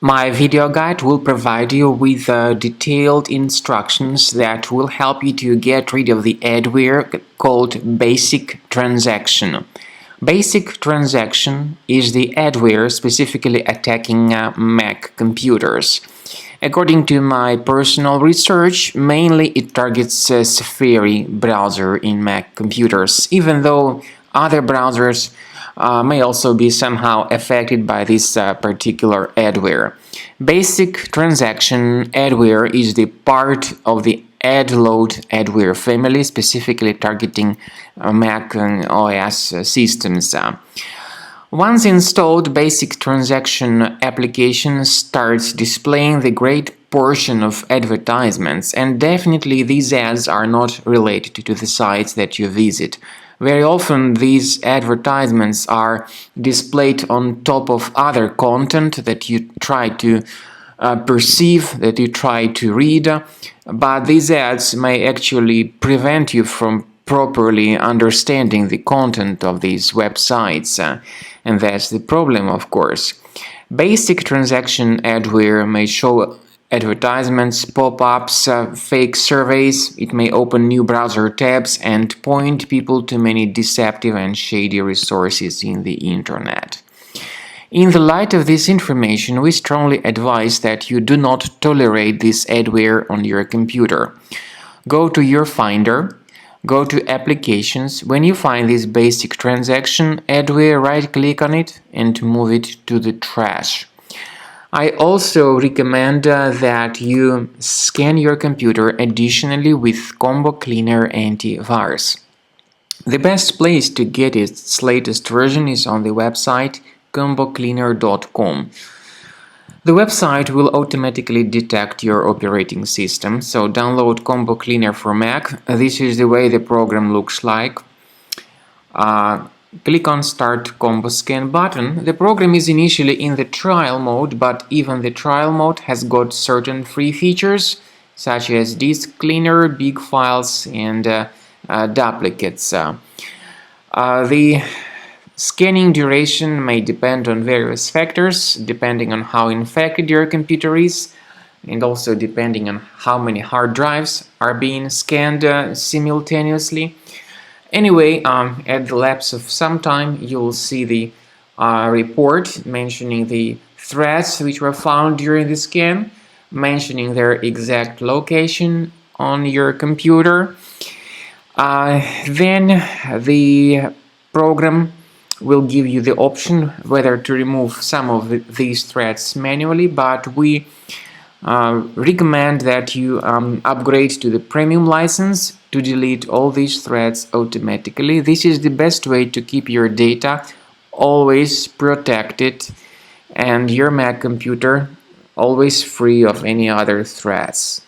My video guide will provide you with detailed instructions that will help you to get rid of the adware called BasicTransaction. BasicTransaction is the adware specifically attacking Mac computers. According to my personal research, mainly it targets Safari browser in Mac computers, even though other browsers may also be somehow affected by this particular adware. BasicTransaction adware is the part of the adload adware family, specifically targeting Mac and OS systems. Once installed, BasicTransaction application starts displaying the great portion of advertisements, and definitely these ads are not related to the sites that you visit. Very often these advertisements are displayed on top of other content that you try to perceive, that you try to read, but these ads may actually prevent you from properly understanding the content of these websites, and that's the problem, of course. BasicTransaction adware may show advertisements, pop-ups, fake surveys. It may open new browser tabs and point people to many deceptive and shady resources in the internet. In the light of this information, we strongly advise that you do not tolerate this adware on your computer. Go to your Finder, go to Applications. When you find this BasicTransaction adware, right-click on it and move it to the trash. I also recommend that you scan your computer additionally with Combo Cleaner Antivirus. The best place to get its latest version is on the website combocleaner.com. The website will automatically detect your operating system, so download Combo Cleaner for Mac. This is the way the program looks like. Click on Start Combo Scan button. The program is initially in the trial mode, but even the trial mode has got certain free features, such as disk cleaner, big files, and duplicates. The scanning duration may depend on various factors, depending on how infected your computer is, and also depending on how many hard drives are being scanned simultaneously. Anyway, at the lapse of some time, you'll see the report mentioning the threads which were found during the scan, mentioning their exact location on your computer. Then the program will give you the option whether to remove some of these threads manually, but we recommend that you upgrade to the premium license to delete all these threads automatically. This is the best way to keep your data always protected and your Mac computer always free of any other threats.